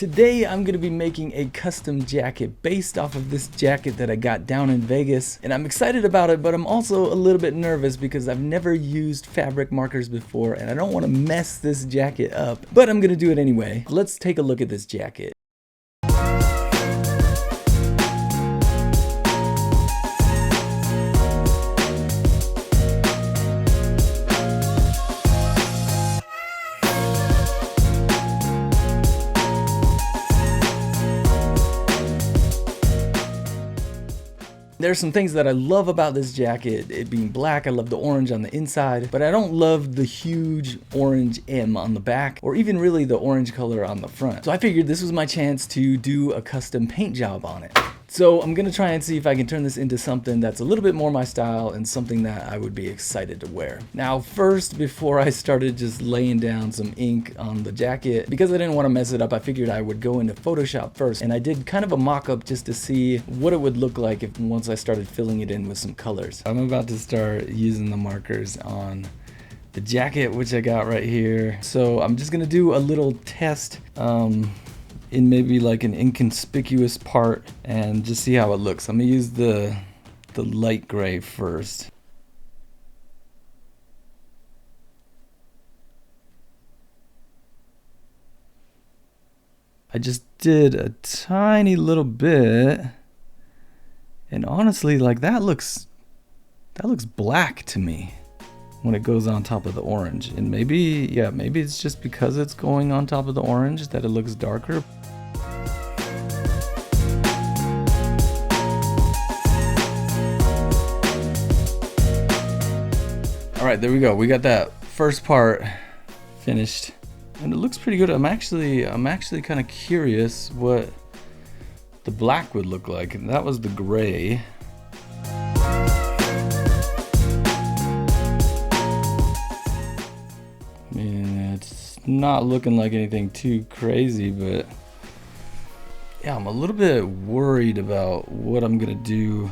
Today I'm going to be making a custom jacket based off of this jacket that I got down in Vegas, and I'm excited about it, but I'm also a little bit nervous because I've never used fabric markers before and I don't want to mess this jacket up, but I'm going to do it anyway. Let's take a look at this jacket. There's some things that I love about this jacket, it being black. I love the orange on the inside, but I don't love the huge orange M on the back, or even really the orange color on the front. So I figured this was my chance to do a custom paint job on it. So I'm gonna try and see if I can turn this into something that's a little bit more my style and something that I would be excited to wear. Now first, before I started just laying down some ink on the jacket, because I didn't want to mess it up, I figured I would go into Photoshop first, and I did kind of a mock-up just to see what it would look like if once I started filling it in with some colors. I'm about to start using the markers on the jacket, which I got right here. So I'm just gonna do a little test in maybe like an inconspicuous part and just see how it looks. I'm gonna use the light gray first. I just did a tiny little bit, and honestly, like that looks black to me when it goes on top of the orange. And maybe it's just because it's going on top of the orange that it looks darker. All right, there we go. We got that first part finished, and it looks pretty good. I'm actually kind of curious what the black would look like. And that was the gray. I mean, it's not looking like anything too crazy, but yeah, I'm a little bit worried about what I'm gonna do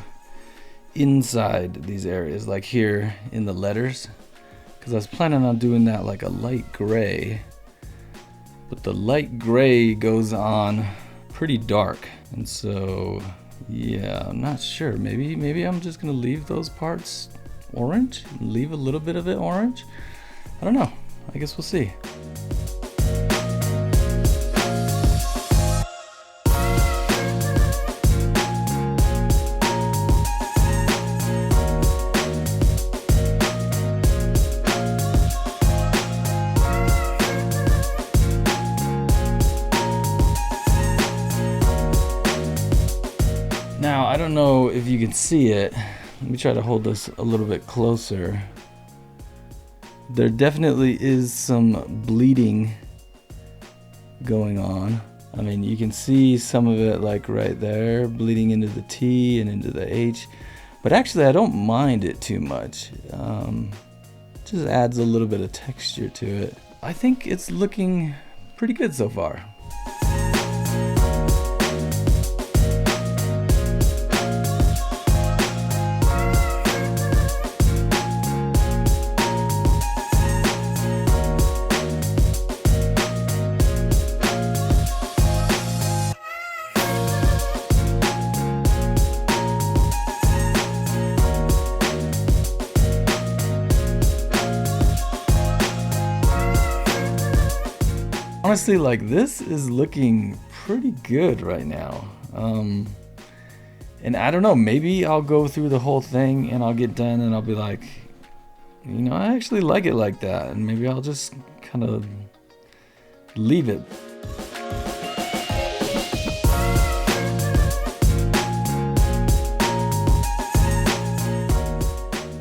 inside these areas, like here in the letters, because I was planning on doing that like a light gray, but the light gray goes on pretty dark, and so yeah, I'm not sure. Maybe I'm just gonna leave those parts orange, leave a little bit of it orange. I don't know. I guess we'll see. Now, I don't know if you can see it. Let me try to hold this a little bit closer. There definitely is some bleeding going on. I mean, you can see some of it like right there, bleeding into the T and into the H. But actually, I don't mind it too much. Just adds a little bit of texture to it. I think it's looking pretty good so far. Honestly, like this is looking pretty good right now. And I don't know, maybe I'll go through the whole thing and I'll get done and I'll be like, you know, I actually like it like that, and maybe I'll just kind of leave it.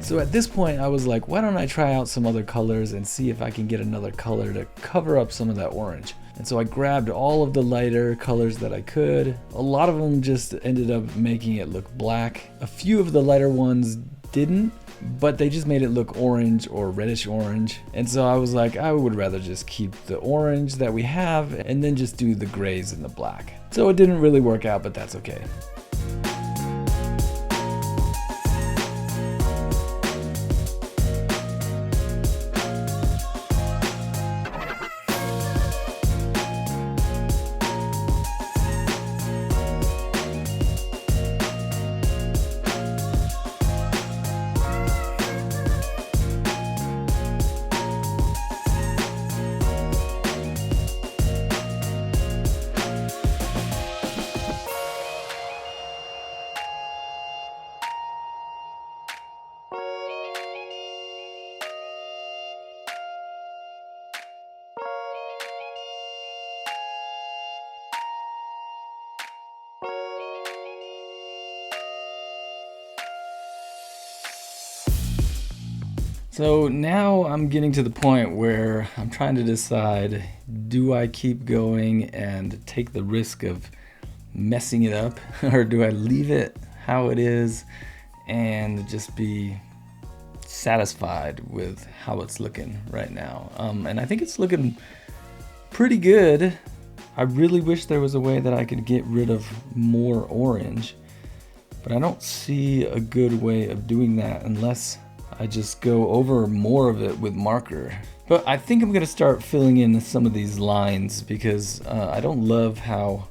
So at this point I was like, why don't I try out some other colors and see if I can get another color to cover up some of that orange. And so I grabbed all of the lighter colors that I could. A lot of them just ended up making it look black. A few of the lighter ones didn't, but they just made it look orange or reddish orange. And so I was like, I would rather just keep the orange that we have and then just do the grays and the black. So it didn't really work out, but that's okay. So now I'm getting to the point where I'm trying to decide, do I keep going and take the risk of messing it up, or do I leave it how it is and just be satisfied with how it's looking right now? And I think it's looking pretty good. I really wish there was a way that I could get rid of more orange, but I don't see a good way of doing that unless I just go over more of it with marker. But I think I'm gonna start filling in some of these lines because I don't love how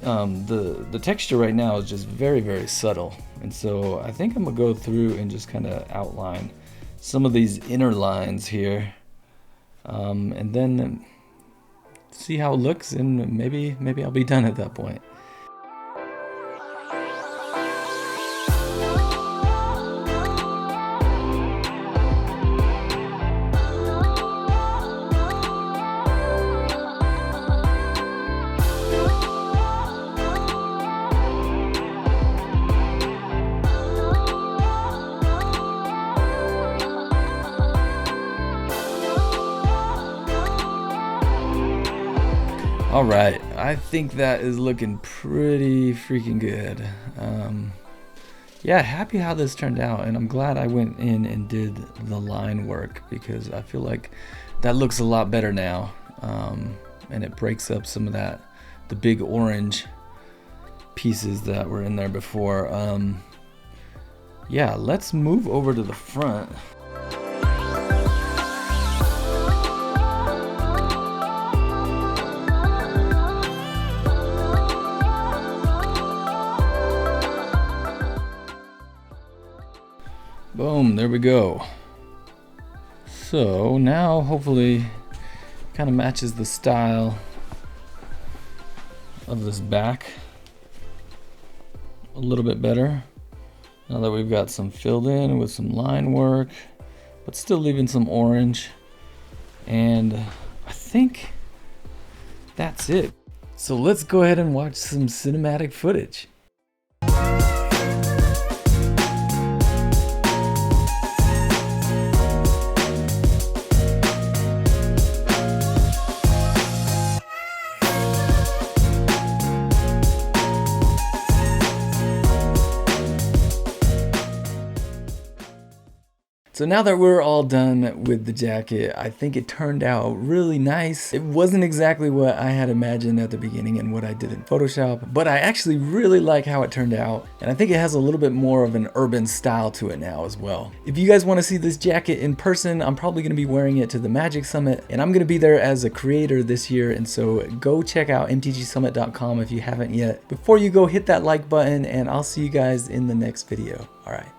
the texture right now is just very, very subtle. And so I think I'm gonna go through and just kind of outline some of these inner lines here, and then see how it looks, and maybe I'll be done at that point. All right, I think that is looking pretty freaking good. Yeah, happy how this turned out, and I'm glad I went in and did the line work because I feel like that looks a lot better now, and it breaks up some of the big orange pieces that were in there before. Yeah, let's move over to the front. Boom, there we go. So now hopefully kind of matches the style of this back a little bit better. Now that we've got some filled in with some line work, but still leaving some orange. And I think that's it. So let's go ahead and watch some cinematic footage. So now that we're all done with the jacket, I think it turned out really nice. It wasn't exactly what I had imagined at the beginning and what I did in Photoshop, but I actually really like how it turned out. And I think it has a little bit more of an urban style to it now as well. If you guys want to see this jacket in person, I'm probably going to be wearing it to the Magic Summit, and I'm going to be there as a creator this year. And so go check out mtgsummit.com if you haven't yet. Before you go, hit that like button, and I'll see you guys in the next video. All right.